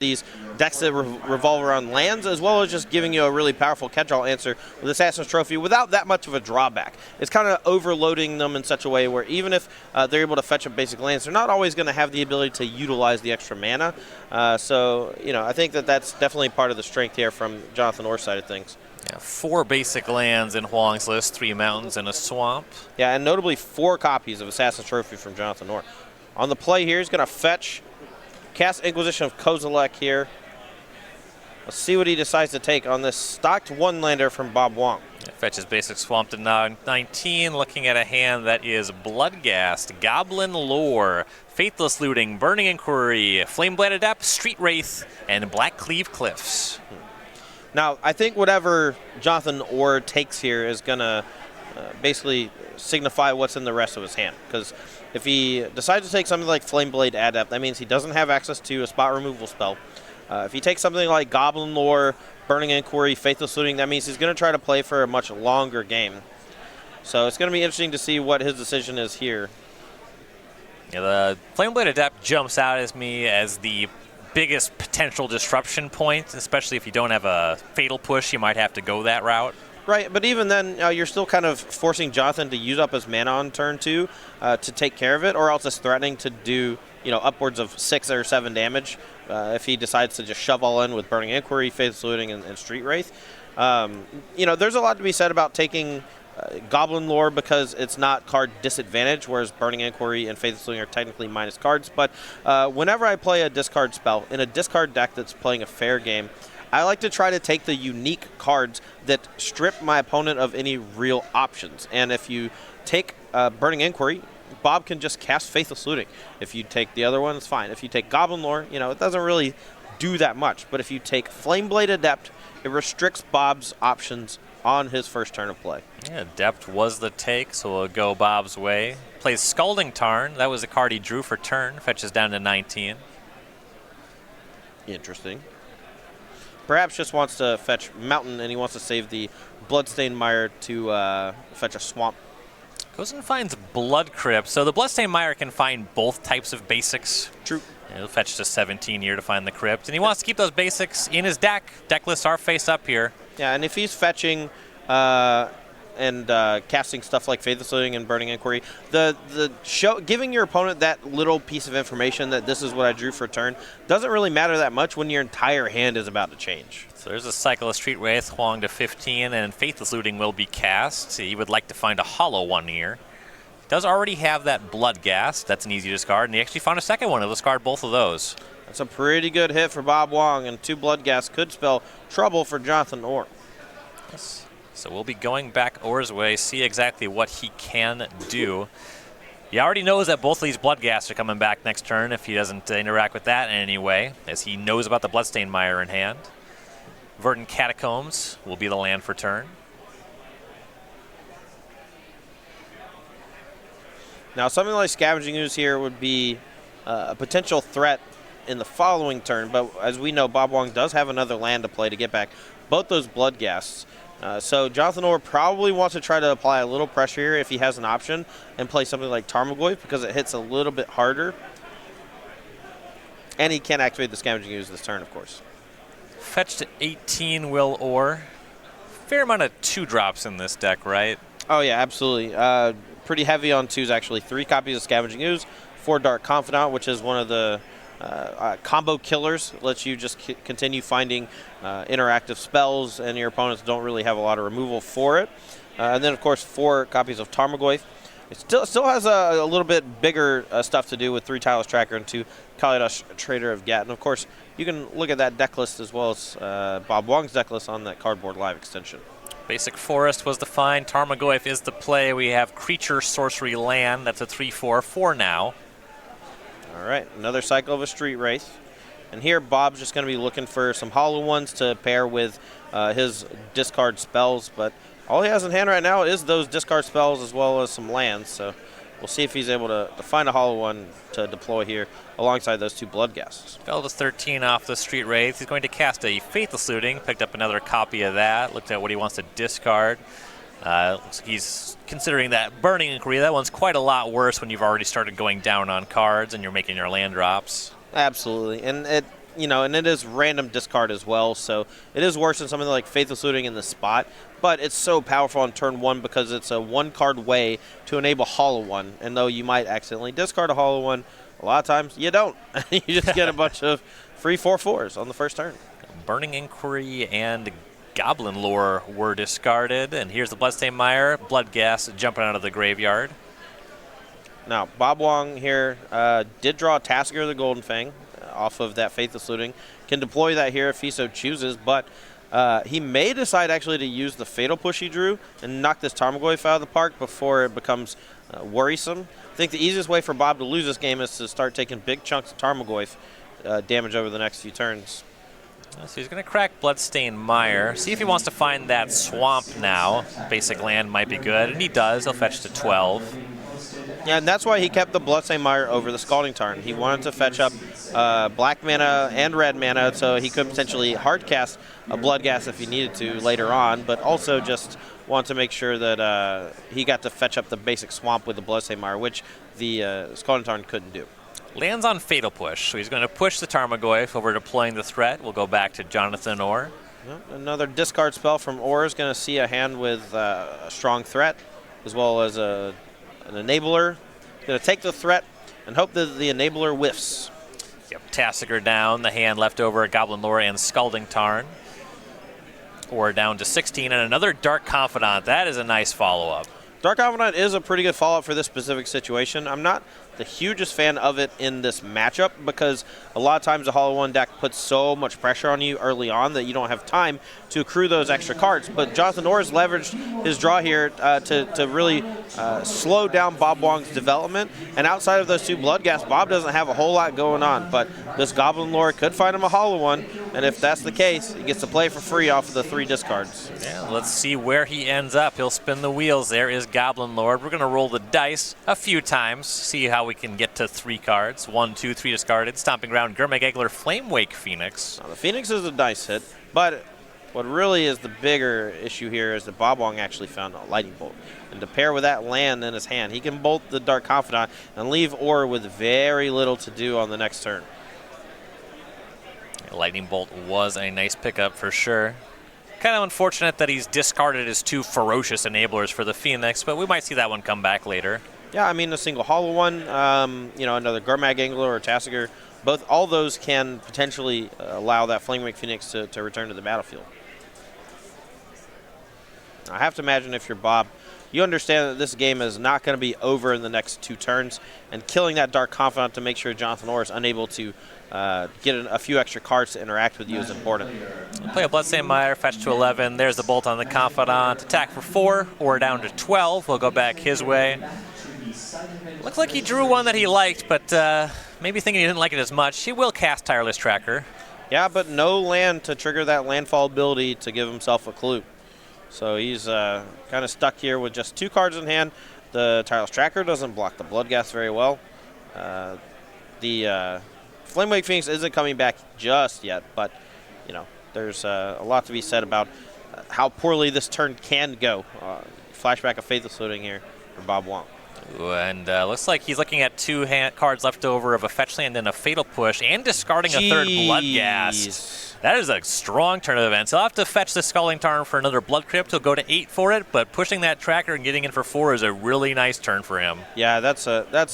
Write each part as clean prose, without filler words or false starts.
these decks that revolve around lands, as well as just giving you a really powerful catch-all answer with Assassin's Trophy without that much of a drawback. It's kind of overloading them in such a way where even if they're able to fetch up basic lands, they're not always going to have the ability to utilize the extra mana. So, I think that that's definitely part of the strength here from Jonathan Orr's side of things. Yeah, 4 basic lands in Huang's list, 3 mountains and a swamp. Yeah, and notably 4 copies of Assassin's Trophy from Jonathan Orr. On the play here, he's going to fetch, cast Inquisition of Kozilek here. Let's see what he decides to take on this stocked one-lander from Bob Huang. Yeah, fetches basic swamp to 19, looking at a hand that is Bloodghast, Goblin Lore, Faithless Looting, Burning Inquiry, Flameblade Adept, Street Wraith, and Black Cleave Cliffs. Now, I think whatever Jonathan Orr takes here is going to basically signify what's in the rest of his hand. Because if he decides to take something like Flameblade Adept, that means he doesn't have access to a spot removal spell. If he takes something like Goblin Lore, Burning Inquiry, Faithless Looting, that means he's going to try to play for a much longer game. So it's going to be interesting to see what his decision is here. Yeah, the Flameblade Adept jumps out as me as the biggest potential disruption point, especially if you don't have a fatal push, you might have to go that route. Right, but even then, you're still kind of forcing Jonathan to use up his mana on turn 2 to take care of it, or else it's threatening to do, upwards of 6 or 7 damage if he decides to just shove all in with Burning Inquiry, Faithless Looting, and Street Wraith. There's a lot to be said about taking Goblin Lore because it's not card disadvantage, whereas Burning Inquiry and Faithless Looting are technically minus cards. But whenever I play a discard spell in a discard deck that's playing a fair game, I like to try to take the unique cards that strip my opponent of any real options. And if you take Burning Inquiry, Bob can just cast Faithless Looting. If you take the other one, it's fine. If you take Goblin Lore, it doesn't really do that much. But if you take Flameblade Adept, it restricts Bob's options on his first turn of play. Yeah, Adept was the take, so we'll go Bob's way. Plays Scalding Tarn. That was the card he drew for turn. Fetches down to 19. Interesting. Perhaps just wants to fetch Mountain, and he wants to save the Bloodstained Mire to fetch a Swamp. Goes and finds Blood Crypt. So the Bloodstained Mire can find both types of basics. True. He'll fetch to 17 here to find the Crypt. And he wants to keep those basics in his deck. Deck lists are face up here. Yeah, and if he's fetching and casting stuff like Faithless Looting and Burning Inquiry, giving your opponent that little piece of information that this is what I drew for turn doesn't really matter that much when your entire hand is about to change. So there's a cycle of Street Wraith, Huang to 15, and Faithless Looting will be cast. He would like to find a hollow one here. He does already have that Bloodghast. That's an easy discard, and he actually found a second one. He'll discard both of those. That's a pretty good hit for Bob Huang, and 2 Bloodghast could spell trouble for Jonathan Orr. Yes. So we'll be going back Orr's way, see exactly what he can do. He already knows that both of these Bloodghasts are coming back next turn if he doesn't interact with that in any way, as he knows about the Bloodstained Mire in hand. Verdant Catacombs will be the land for turn. Now, something like Scavenging Ooze here would be a potential threat in the following turn, but as we know, Bob Huang does have another land to play to get back both those Bloodghasts. So Jonathan Orr probably wants to try to apply a little pressure here if he has an option and play something like Tarmogoyf because it hits a little bit harder. And he can't activate the Scavenging Ooze this turn, of course. Fetch to 18, Will Orr. Fair amount of 2-drops in this deck, right? Oh, yeah, absolutely. Pretty heavy on 2s, actually. 3 copies of Scavenging Ooze, 4 Dark Confidant, which is one of the combo killers. Lets you just continue finding interactive spells, and your opponents don't really have a lot of removal for it. And then, of course, 4 copies of Tarmogoyf. It still has a little bit bigger stuff to do with 3 Tireless Tracker and 2 Kalidas Trader of Gat. And, of course, you can look at that deck list as well as Bob Huang's deck list on that Cardboard Live extension. Basic Forest was the find. Tarmogoyf is the play. We have Creature, Sorcery, Land. That's a 3/4 for now. All right, another cycle of a Street Wraith. And here, Bob's just going to be looking for some hollow ones to pair with his discard spells. But all he has in hand right now is those discard spells as well as some lands. So we'll see if he's able to find a hollow one to deploy here alongside those 2 Bloodghasts. Fell to 13 off the Street Wraith. He's going to cast a Faithless Looting. Picked up another copy of that. Looked at what he wants to discard. Looks like he's considering that Burning Inquiry. That one's quite a lot worse when you've already started going down on cards and you're making your land drops. Absolutely. And you know, and it is random discard as well, so it is worse than something like Faithless Looting in the spot, but it's so powerful on turn 1 because it's a one-card way to enable Hollow One, and though you might accidentally discard a Hollow One, a lot of times you don't. You just get a bunch of free 4/4s on the first turn. Burning Inquiry and Goblin Lore were discarded, and here's the Bloodstained Mire, Bloodghast jumping out of the graveyard. Now, Bob Huang here did draw Tasker the Golden Fang off of that Faithless Looting. Can deploy that here if he so chooses, but he may decide actually to use the Fatal Push he drew and knock this Tarmogoyf out of the park before it becomes worrisome. I think the easiest way for Bob to lose this game is to start taking big chunks of Tarmogoyf damage over the next few turns. So he's going to crack Bloodstained Mire, see if he wants to find that swamp now. Basic land might be good, and he does. He'll fetch to 12. Yeah, and that's why he kept the Bloodstained Mire over the Scalding Tarn. He wanted to fetch up black mana and red mana, so he could potentially hardcast a Bloodghast if he needed to later on, but also just wanted to make sure that he got to fetch up the basic swamp with the Bloodstained Mire, which the Scalding Tarn couldn't do. Lands on Fatal Push, so he's going to push the Tarmogoyf over deploying the threat. We'll go back to Jonathan Orr. Another discard spell from Orr is going to see a hand with a strong threat, as well as an enabler. Going to take the threat and hope that the enabler whiffs. Yep, Tassiger down, the hand left over at Goblin Lore and Scalding Tarn. Or down to 16, and another Dark Confidant. That is a nice follow-up. Dark Confidant is a pretty good follow-up for this specific situation. I'm not the hugest fan of it in this matchup because a lot of times the Hollow One deck puts so much pressure on you early on that you don't have time to accrue those extra cards. But Jonathan Orr has leveraged his draw here to really slow down Bob Huang's development. And outside of those two Bloodghast, Bob doesn't have a whole lot going on. But this Goblin Lore could find him a Hollow One, and if that's the case, he gets to play for free off of the 3 discards. Yeah, let's see where he ends up. He'll spin the wheels. There is Goblin Lord. We're going to roll the dice a few times, see how we can get to 3 cards. 1, 2, 3 discarded. Stomping Ground, Gurmagegler, Flamewake Phoenix. Now, the Phoenix is a dice hit, but what really is the bigger issue here is that Bob Huang actually found a Lightning Bolt. And to pair with that land in his hand, he can bolt the Dark Confidant and leave Orr with very little to do on the next turn. Lightning Bolt was a nice pickup for sure. Kind of unfortunate that he's discarded his 2 ferocious enablers for the Phoenix, but we might see that one come back later. Yeah, I mean, a single Hollow One, another Gurmagegler or Tassiger, all those can potentially allow that Flamewake Phoenix to return to the battlefield. I have to imagine if you're Bob, you understand that this game is not going to be over in the next 2 turns, and killing that Dark Confidant to make sure Jonathan Orr is unable to get a few extra cards to interact with you is important. Play a Bloodstained Mire, fetch to 11. There's the bolt on the Confidant. Attack for 4, or down to 12. We'll go back his way. Looks like he drew one that he liked, but maybe thinking he didn't like it as much. He will cast Tireless Tracker. Yeah, but no land to trigger that landfall ability to give himself a clue. So he's kind of stuck here with just 2 cards in hand. The Tireless Tracker doesn't block the Bloodghast very well. The Flamewake Phoenix isn't coming back just yet, but there's a lot to be said about how poorly this turn can go. Flashback of Faithless Looting here for Bob Huang. And looks like he's looking at 2 cards left over of a fetch land and a Fatal Push, and discarding a 3rd Bloodghast. That is a strong turn of events. He'll have to fetch the Scalding Tarn for another Blood Crypt. He'll go to 8 for it, but pushing that tracker and getting in for 4 is a really nice turn for him. Yeah, that's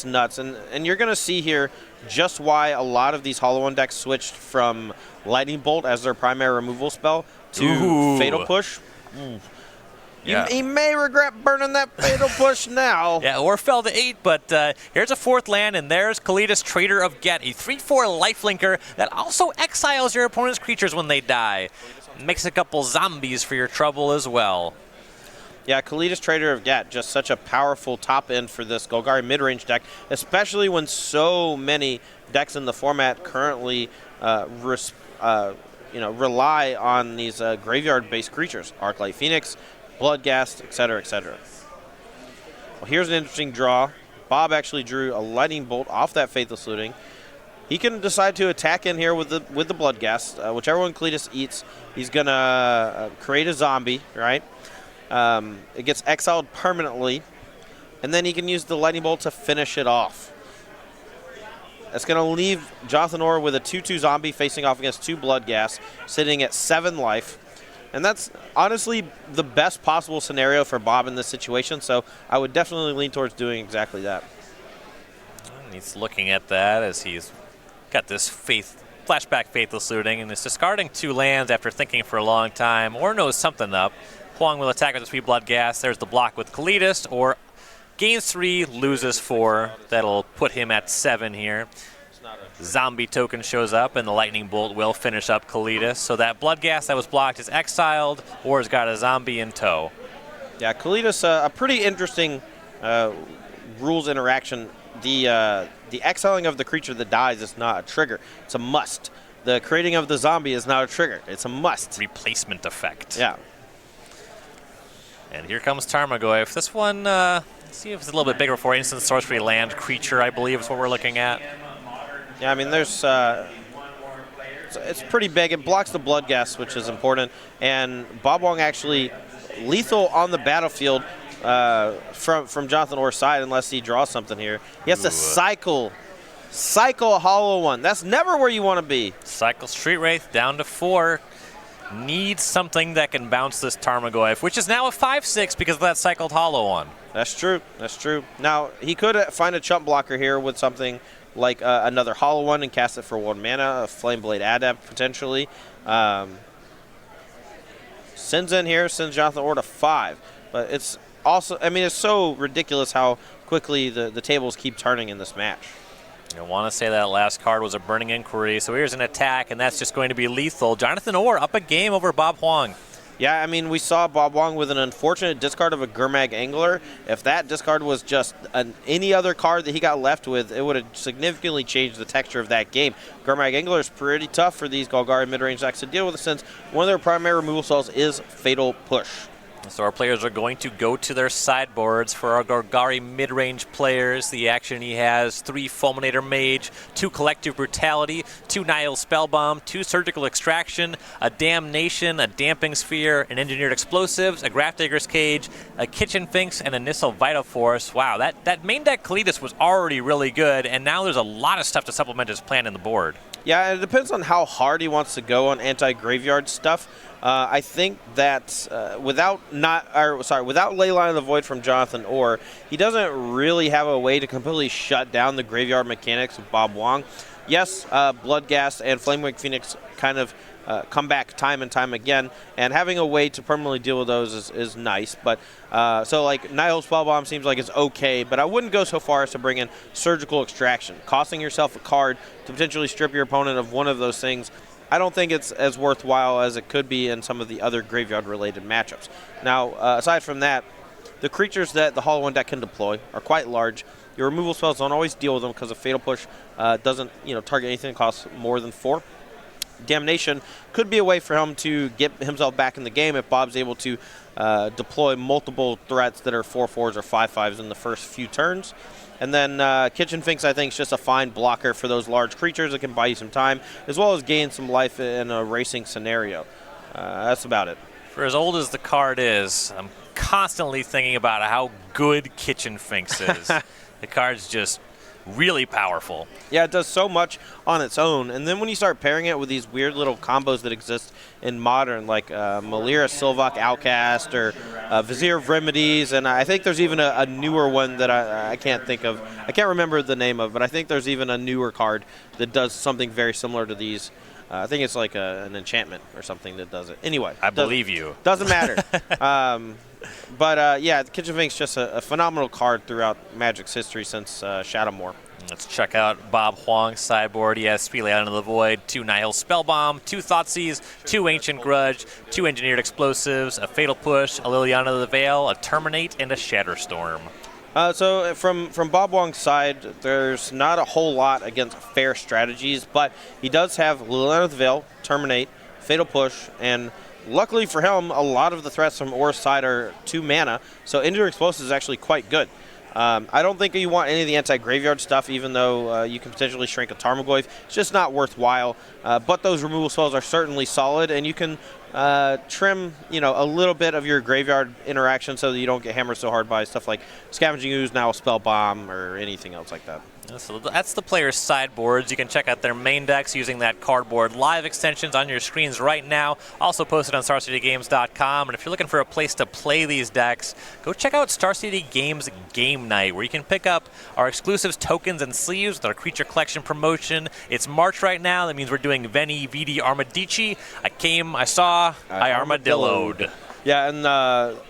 nuts. And you're going to see here just why a lot of these Hollow One decks switched from Lightning Bolt as their primary removal spell to Fatal Push. Yeah. He may regret burning that Fatal Push now. Yeah, or fell to 8, but here's a 4th land, and there's Kalidas, Trader of Get, a 3/4 lifelinker that also exiles your opponent's creatures when they die. Makes a couple zombies for your trouble as well. Yeah, Kalidas, Trader of Get, just such a powerful top end for this Golgari mid-range deck, especially when so many decks in the format currently rely on these graveyard-based creatures. Arclight Phoenix, Bloodghast, etc., etc. Well, here's an interesting draw. Bob actually drew a Lightning Bolt off that Faithless Looting. He can decide to attack in here with the Bloodghast. Whichever one Kalidas eats, he's going to create a zombie, right? It gets exiled permanently, and then he can use the Lightning Bolt to finish it off. It's going to leave Jonathan Orr with a 2/2 zombie facing off against 2 Bloodghast, sitting at 7 life. And that's honestly the best possible scenario for Bob in this situation, so I would definitely lean towards doing exactly that. And he's looking at that as he's got this flashback Faithless Looting and is discarding 2 lands after thinking for a long time, or knows something up. Huang will attack with a 3 Bloodghast. There's the block with Kalidas, or gains 3, loses 4. That'll put him at 7 here. Zombie token shows up, and the Lightning Bolt will finish up Kalidas. So that Bloodghast that was blocked is exiled, or has got a zombie in tow. Yeah, Kalidas, a pretty interesting rules interaction. The exiling of the creature that dies is not a trigger. It's a must. The creating of the zombie is not a trigger. It's a must. Replacement effect. Yeah. And here comes Tarmogoyf. This one, let's see if it's a little bit bigger for instant sorcery land creature, I believe is what we're looking at. Yeah, I mean, there's it's pretty big. It blocks the Bloodghast, which is important. And Bob Huang actually lethal on the battlefield from Jonathan Orr's side unless he draws something here. He has to cycle a hollow one. That's never where you want to be. Cycle Street Wraith down to 4. Needs something that can bounce this Tarmogoyf, which is now a 5/6 because of that cycled hollow one. That's true. That's true. Now, he could find a chump blocker here with something like another hollow one and cast it for 1 mana, a Flameblade Adept potentially. Sends in here, sends Jonathan Orr to 5. But it's also, I mean, it's so ridiculous how quickly the tables keep turning in this match. I want to say that last card was a Burning Inquiry, so here's an attack, and that's just going to be lethal. Jonathan Orr up a game over Bob Huang. Yeah, I mean, we saw Bob Huang with an unfortunate discard of a Gurmag Angler. If that discard was just any other card that he got left with, it would have significantly changed the texture of that game. Gurmag Angler is pretty tough for these Golgari mid-range decks to deal with, since one of their primary removal spells is Fatal Push. So our players are going to go to their sideboards for our Golgari mid-range players. The action he has: 3 Fulminator Mage, 2 Collective Brutality, 2 Nihil Spellbomb, 2 Surgical Extraction, a Damnation, a Damping Sphere, an Engineered Explosives, a Grafdigger's Cage, a Kitchen Finks, and a Nissel Vital Force. Wow, that main deck Kalidas was already really good, and now there's a lot of stuff to supplement his plan in the board. Yeah, it depends on how hard he wants to go on anti-graveyard stuff. I think that without Leyline of the Void from Jonathan Orr, he doesn't really have a way to completely shut down the graveyard mechanics of Bob Huang. Yes, Bloodghast and Flamewake Phoenix kind of come back time and time again, and having a way to permanently deal with those is nice. But so like Nihil Spellbomb seems like it's okay, but I wouldn't go so far as to bring in Surgical Extraction, costing yourself a card to potentially strip your opponent of one of those things. I don't think it's as worthwhile as it could be in some of the other graveyard-related matchups. Now, aside from that, the creatures that the Hollow One deck can deploy are quite large. Your removal spells don't always deal with them because a Fatal Push doesn't target anything that costs more than 4. Damnation could be a way for him to get himself back in the game if Bob's able to deploy multiple threats that are 4/4s or 5/5s in the first few turns. And then Kitchen Finks, I think, is just a fine blocker for those large creatures that can buy you some time, as well as gain some life in a racing scenario. That's about it. For as old as the card is, I'm constantly thinking about how good Kitchen Finks is. The card's just really powerful. Yeah, it does so much on its own. And then when you start pairing it with these weird little combos that exist in Modern, like Malira Sylvok Outcast or Vizier of Remedies, and I think there's even a newer one that I can't think of. I can't remember the name of, but I think there's even a newer card that does something very similar to these. I think it's like an enchantment or something that does it. Anyway. I believe you. Doesn't matter. But yeah, Kitchen Finks just a phenomenal card throughout Magic's history since Shadowmoor. Let's check out Bob Huang's sideboard. He has Spell Out into the Void, 2 Nihil Spellbomb, 2 Thoughtseize, 2 Ancient Grudge, 2 Engineered Explosives, a Fatal Push, a Liliana of the Veil, a Terminate, and a Shatterstorm. So from Bob Huang's side, there's not a whole lot against fair strategies, but he does have Liliana of the Veil, Terminate, Fatal Push, and luckily for him, a lot of the threats from Orr's side are 2 mana, so Engineered Explosives is actually quite good. I don't think you want any of the anti-graveyard stuff, even though you can potentially shrink a Tarmogoyf. It's just not worthwhile. But those removal spells are certainly solid, and you can trim, a little bit of your graveyard interaction so that you don't get hammered so hard by stuff like Scavenging Ooze, now a Spell Bomb, or anything else like that. So that's the players' sideboards. You can check out their main decks using that cardboard live extensions on your screens right now. Also posted on StarCityGames.com. And if you're looking for a place to play these decks, go check out Star City Games Game Night, where you can pick up our exclusives, tokens, and sleeves with our creature collection promotion. It's March right now. That means we're doing Veni, Vidi, Armadici. I saw, I armadilloed. Yeah, and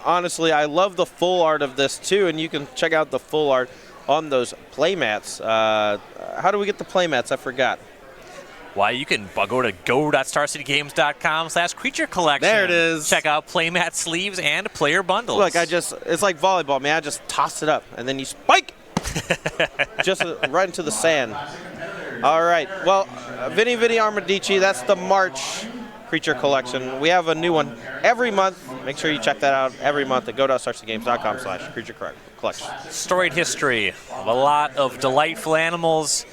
honestly, I love the full art of this too, and you can check out the full art on those playmats. How do we get the playmats? I forgot. Why, you can go to go.starcitygames.com/creature collection. There it is. Check out playmat sleeves and player bundles. Look, it's like volleyball, man. I just toss it up, and then you spike just right into the sand. All right. Well, Vini Vidi Armadici, that's the March creature collection. We have a new one every month. Make sure you check that out every month at go.starcitygames.com/creature collection. Storied history of a lot of delightful animals.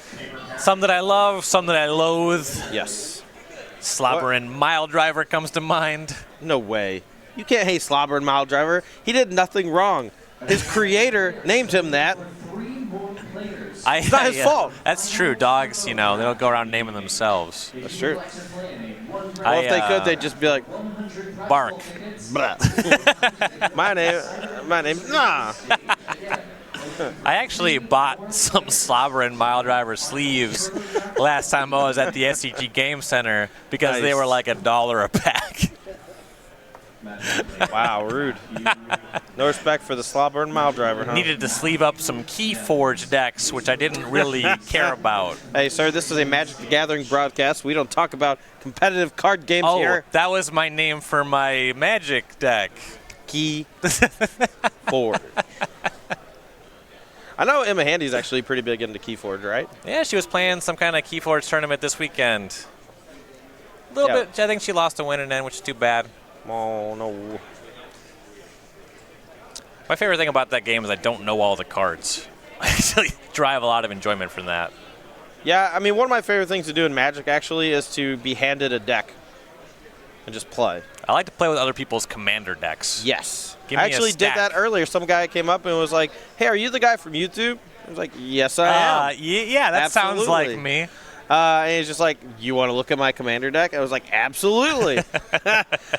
Some that I love, some that I loathe. Yes. Slobberin' Mile Driver comes to mind. No way. You can't hate Slobberin' Mile Driver. He did nothing wrong. His creator named him that. It's not his fault. That's true. Dogs, they don't go around naming themselves. That's true. Well, if they could, they'd just be like, bark. my name, nah. I actually bought some Slobberin' Mile Driver sleeves last time I was at the SCG Game Center because they were like $1 a pack. Wow, rude. No respect for the Slobberin' Mile Driver, huh? Needed to sleeve up some Keyforge decks, which I didn't really care about. Hey, sir, this is a Magic the Gathering broadcast. We don't talk about competitive card games here. Oh, that was my name for my Magic deck. Keyforge. I know Emma Handy's actually pretty big into Keyforge, right? Yeah, she was playing some kind of Keyforge tournament this weekend. A little bit. I think she lost a win in end, which is too bad. Oh, no. My favorite thing about that game is I don't know all the cards. I actually derive a lot of enjoyment from that. Yeah, I mean, one of my favorite things to do in Magic, actually, is to be handed a deck and just play. I like to play with other people's commander decks. Yes. Give I me actually did that earlier. Some guy came up and was like, hey, are you the guy from YouTube? I was like, yes, I am. Yeah, that sounds like me. And he's just like, you want to look at my commander deck? I was like, absolutely. And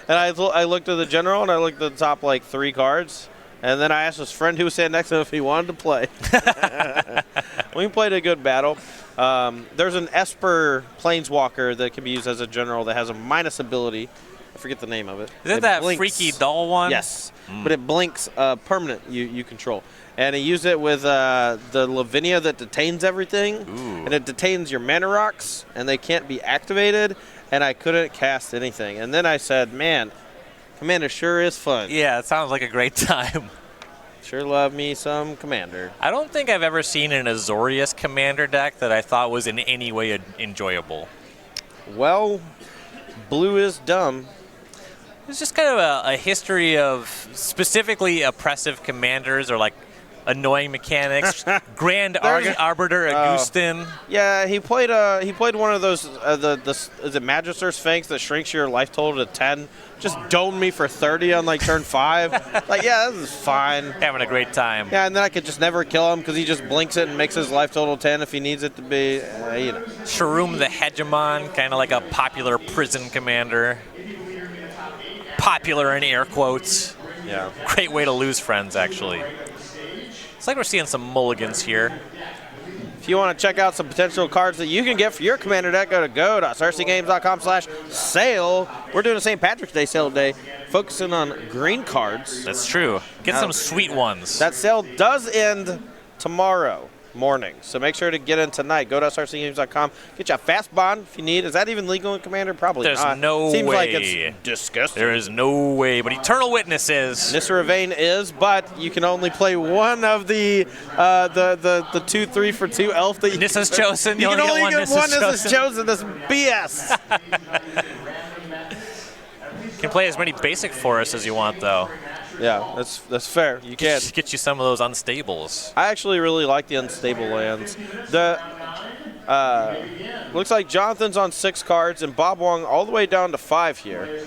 I looked at the general, and I looked at the top, 3 cards. And then I asked his friend who was standing next to him if he wanted to play. We played a good battle. There's an Esper Planeswalker that can be used as a general that has a -, ability. I forget the name of it. Is it that blinks. Freaky doll one? Yes. But it blinks permanent you control. And he used it with the Lavinia that detains everything. Ooh. And it detains your mana rocks, and they can't be activated. And I couldn't cast anything. And then I said, man, Commander sure is fun. Yeah, it sounds like a great time. Sure love me some Commander. I don't think I've ever seen an Azorius Commander deck that I thought was in any way enjoyable. Well, blue is dumb. It's just kind of a history of specifically oppressive commanders or annoying mechanics. Grand Arbiter Augustin. Yeah, he played one of those is it Magister Sphinx that shrinks your life total to 10. Just domed me for 30 on turn 5. Yeah, this is fine. Having a great time. Yeah, and then I could just never kill him because he just blinks it and makes his life total 10 if he needs it to be. Sharum the Hegemon, kind of like a popular prison commander. Popular in air quotes. Yeah. Great way to lose friends, actually. It's like we're seeing some mulligans here. If you want to check out some potential cards that you can get for your commander deck, go to go.starcitygames.com/sale. We're doing a St. Patrick's Day sale today, focusing on green cards. That's true. Get some sweet ones. That sale does end tomorrow morning, so make sure to get in tonight. Go.starcitygames.com. Get you a fast bond if you need. Is that even legal in Commander? Probably There's not. no Seems way. like it's disgusting. There is no way, but Eternal Witness is. Nissa Ravane is, but you can only play one of the 2 3 for 2 elf that you Nissa's chosen. You can only get one Nissa's chosen. This BS. You can play as many basic forests as you want, though. Yeah, that's fair. You can get you some of those unstables. I actually really like the unstable lands. The looks like Jonathan's on 6 cards and Bob Huang all the way down to 5 here.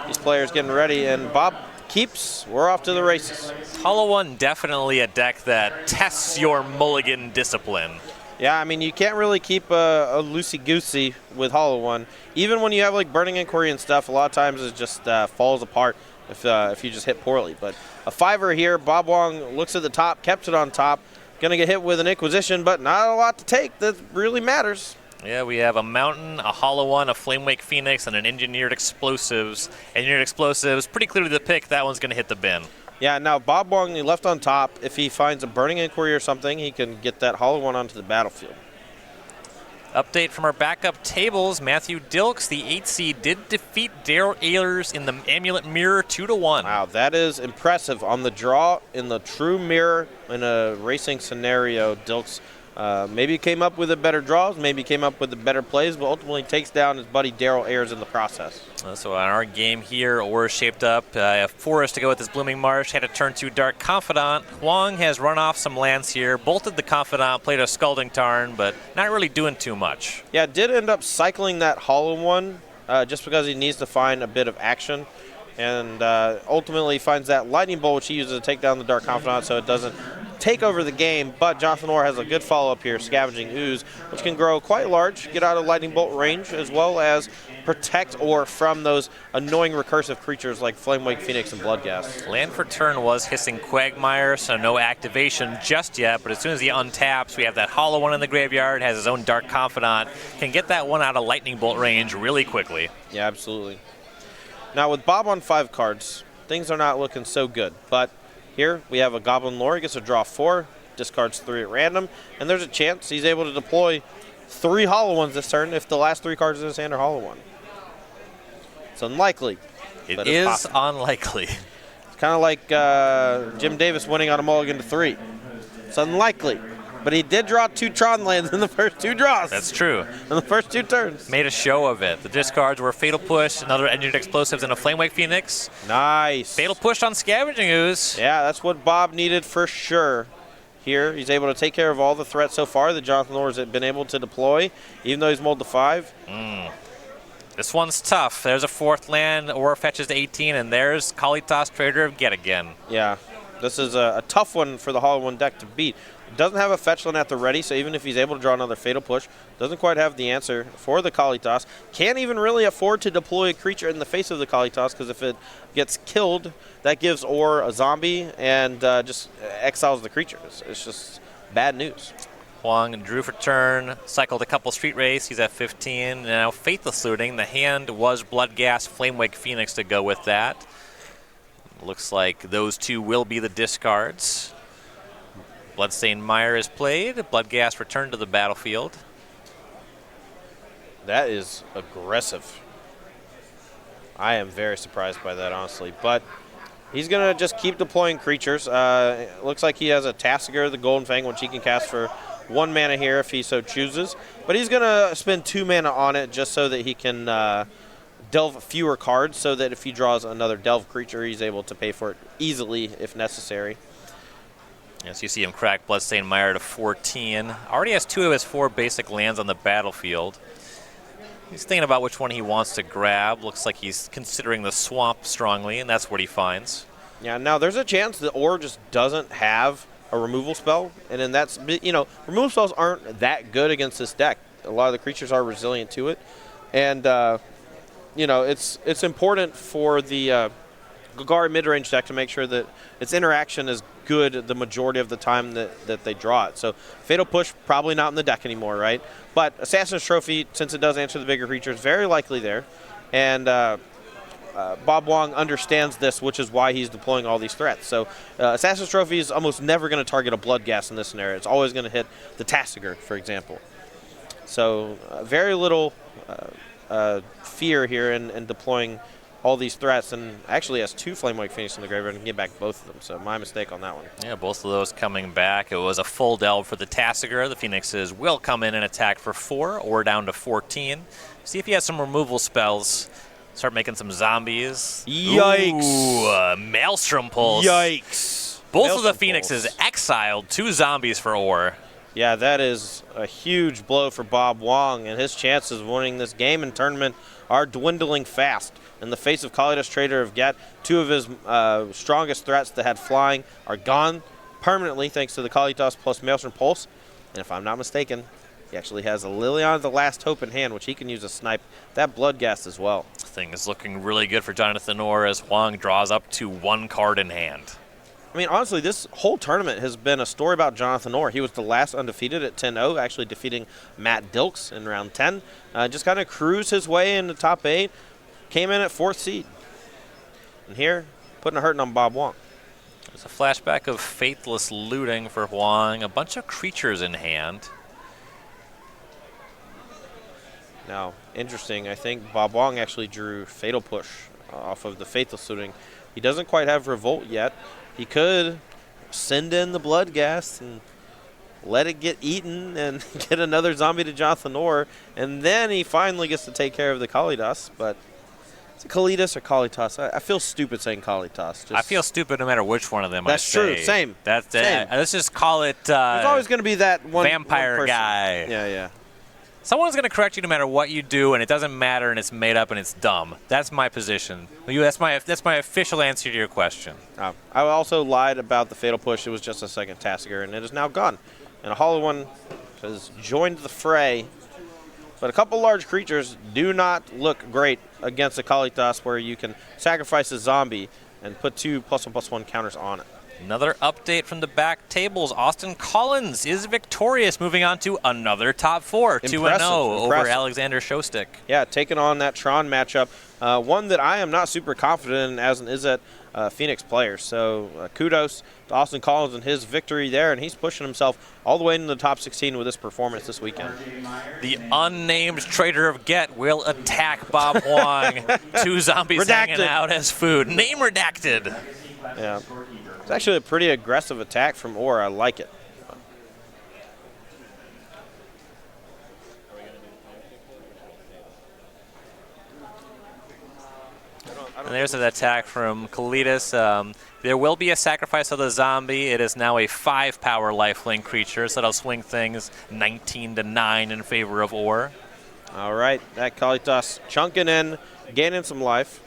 These players getting ready, and Bob keeps, we're off to the races. Hollow One definitely a deck that tests your mulligan discipline. Yeah, I mean, you can't really keep a loosey-goosey with Hollow One. Even when you have, like, Burning Inquiry and stuff, a lot of times it just falls apart if you just hit poorly. But a 5er here, Bob Huang looks at the top, kept it on top. Going to get hit with an Inquisition, but not a lot to take that really matters. Yeah, we have a Mountain, a Hollow One, a Flamewake Phoenix, and an Engineered Explosives. Engineered Explosives, pretty clearly the pick. That one's going to hit the bin. Yeah, now Bob Huang, he left on top. If he finds a Burning Inquiry or something, he can get that Hollow One onto the battlefield. Update from our backup tables. Matthew Dilks, the 8 seed, did defeat Daryl Ehlers in the Amulet Mirror 2-1. Wow, that is impressive. On the draw in the true mirror in a racing scenario, Dilks maybe came up with a better draws, maybe came up with the better plays, but ultimately takes down his buddy Daryl Ehlers in the process. So on our game here, Orr shaped up. Forest to go with his Blooming Marsh, had a turn 2 Dark Confidant. Huang has run off some lands here, bolted the Confidant, played a Scalding Tarn, but not really doing too much. Yeah, did end up cycling that Hollow One just because he needs to find a bit of action. And ultimately finds that Lightning Bolt, which he uses to take down the Dark Confidant so it doesn't take over the game. But Jonathan Orr has a good follow-up here, Scavenging Ooze, which can grow quite large, get out of Lightning Bolt range, as well as protect Orr from those annoying recursive creatures like Flamewake Phoenix and Bloodghast. Land for turn was Hissing Quagmire, so no activation just yet, but as soon as he untaps, we have that Hollow One in the graveyard, has his own Dark Confidant, can get that one out of Lightning Bolt range really quickly. Yeah, absolutely. Now with Bob on 5 cards, things are not looking so good, but here we have a Goblin Lore. He gets to draw 4, discards 3 at random, and there's a chance he's able to deploy 3 Hollow Ones this turn if the last 3 cards in his hand are Hollow One. It's unlikely. It is unlikely. It's kind of like Jim Davis winning on a mulligan to 3. It's unlikely. But he did draw 2 Tron lands in the first 2 draws. That's true. In the first 2 turns. Made a show of it. The discards were Fatal Push, another Engineered Explosives, and a Flamewake Phoenix. Nice. Fatal Push on Scavenging Ooze. Yeah, that's what Bob needed for sure. Here, he's able to take care of all the threats so far that Jonathan Orr has been able to deploy, even though he's mulled to 5. This one's tough. There's a 4th land, Orr fetches to 18, and there's Kalitas, Trader of Get Again. Yeah, this is a tough one for the Hollow One deck to beat. Doesn't have a fetch land at the ready, so even if he's able to draw another Fatal Push, doesn't quite have the answer for the Kalitas. Can't even really afford to deploy a creature in the face of the Kalitas, because if it gets killed, that gives Orr a zombie and just exiles the creatures. It's just bad news. Huang drew for turn, cycled a couple Street Race. He's at 15. Now Faithless Looting. The hand was Bloodghast, Flamewake Phoenix to go with that. Looks like those 2 will be the discards. Bloodstained Mire is played. Bloodghast returned to the battlefield. That is aggressive. I am very surprised by that, honestly. But he's going to just keep deploying creatures. It looks like he has a Tasigur, the Golden Fang, which he can cast for 1 mana here if he so chooses. But he's going to spend 2 mana on it just so that he can delve fewer cards, so that if he draws another delve creature, he's able to pay for it easily if necessary. Yes, you see him crack Bloodstained Mire to 14. Already has 2 of his 4 basic lands on the battlefield. He's thinking about which one he wants to grab. Looks like he's considering the Swamp strongly, and that's what he finds. Yeah, now there's a chance that Orr just doesn't have a removal spell, and then that's, removal spells aren't that good against this deck. A lot of the creatures are resilient to it, and it's important for the Golgari midrange deck to make sure that its interaction is good the majority of the time that they draw it. So Fatal Push, probably not in the deck anymore, right? But Assassin's Trophy, since it does answer the bigger creatures, very likely there. And Bob Huang understands this, which is why he's deploying all these threats. So Assassin's Trophy is almost never going to target a Bloodghast in this scenario. It's always going to hit the Tasigur, for example. So very little fear here in deploying all these threats, and actually has 2 Flamewake Phoenix in the graveyard and can get back both of them, so my mistake on that one. Yeah, both of those coming back. It was a full delve for the Tasigur. The Phoenixes will come in and attack for 4, or down to 14. See if he has some removal spells. Start making some zombies. Yikes. Ooh, Maelstrom Pulse. Yikes. Both Maelstrom of the Phoenixes Pulse. exiled 2 zombies for Orr. Yeah, that is a huge blow for Bob Huang, and his chances of winning this game and tournament are dwindling fast. In the face of Kalidas Trader of Gat, two of his strongest threats that had flying are gone permanently thanks to the Kalitas plus Maelstrom Pulse. And if I'm not mistaken, he actually has a Liliana the Last Hope in hand, which he can use to snipe that Bloodghast as well. Thing is looking really good for Jonathan Orr as Huang draws up to 1 card in hand. I mean, honestly, this whole tournament has been a story about Jonathan Orr. He was the last undefeated at 10-0, actually defeating Matt Dilks in round 10. Just kind of cruised his way in the top 8, came in at 4th seed. And here, putting a hurting on Bob Huang. It's a flashback of faithless looting for Huang, a bunch of creatures in hand. Now, interesting, I think Bob Huang actually drew Fatal Push off of the faithless looting. He doesn't quite have Revolt yet. He could send in the Bloodghast and let it get eaten and get another zombie to Jonathan Orr, and then he finally gets to take care of the Kalidas. But is it Kalidas or Kalitas? I feel stupid saying Kalitas. I feel stupid no matter which one of them I say. That's true. Same. Same. Let's just call it there's always going to be that one vampire one guy. Yeah. Someone's going to correct you no matter what you do, and it doesn't matter, and it's made up, and it's dumb. That's my position. That's my official answer to your question. I also lied about the Fatal Push. It was just a second Tasker, and it is now gone. And a Hollow One has joined the fray. But a couple large creatures do not look great against a Kalitas, where you can sacrifice a zombie and put 2 +1/+1 counters on it. Another update from the back tables. Austin Collins is victorious, moving on to another top 4, 2-0 over Alexander Shostak. Yeah, taking on that Tron matchup, one that I am not super confident in as an Izzet Phoenix player. So kudos to Austin Collins and his victory there, and he's pushing himself all the way into the top 16 with this performance this weekend. The unnamed Trader of Get will attack Bob Huang. 2 zombies hanging out as food. Name redacted. Yeah. It's actually a pretty aggressive attack from Orr. I like it. And there's an attack from Kalidas. There will be a sacrifice of the zombie. It is now a 5-power lifelink creature, so that'll swing things 19-9 in favor of Orr. All right, that Kalitas chunking in, gaining some life.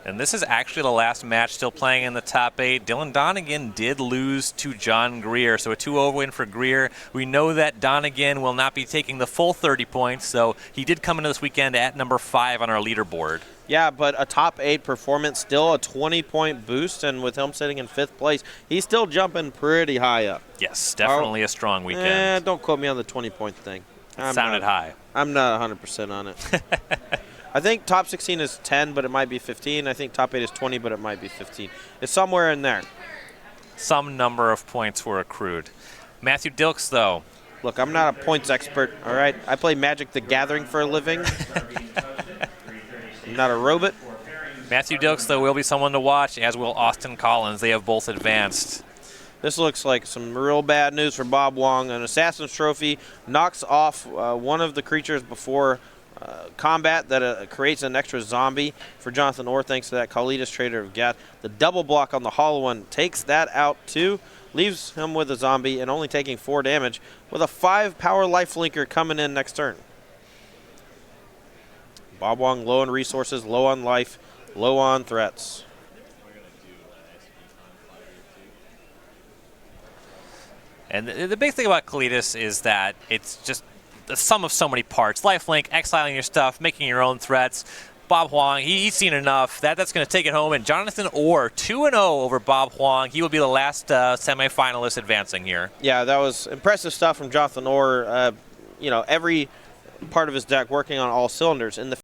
And this is actually the last match still playing in the top 8. Dylan Donegan did lose to John Greer, so a 2-0 win for Greer. We know that Donegan will not be taking the full 30 points, so he did come into this weekend at number 5 on our leaderboard. Yeah, but a top 8 performance, still a 20-point boost, and with him sitting in 5th place, he's still jumping pretty high up. Yes, definitely a strong weekend. Don't quote me on the 20-point thing. It sounded high. I'm not 100% on it. I think top 16 is 10, but it might be 15. I think top 8 is 20, but it might be 15. It's somewhere in there. Some number of points were accrued. Matthew Dilks, though. Look, I'm not a points expert, all right? I play Magic the Gathering for a living. I'm not a robot. Matthew Dilks, though, will be someone to watch, as will Austin Collins. They have both advanced. This looks like some real bad news for Bob Huang. An Assassin's Trophy knocks off one of the creatures before combat that creates an extra zombie for Jonathan Orr thanks to that Kalidas Trader of Gat. The double block on the Hollow One takes that out too, leaves him with a zombie and only taking 4 damage with a 5-power lifelinker coming in next turn. Bob Huang low on resources, low on life, low on threats. And the big thing about Kalidas is that it's just the sum of so many parts. Lifelink, exiling your stuff, making your own threats. Bob Huang, he's seen enough. That's going to take it home. And Jonathan Orr, 2-0 over Bob Huang. He will be the last semifinalist advancing here. Yeah, that was impressive stuff from Jonathan Orr. Every part of his deck working on all cylinders. In the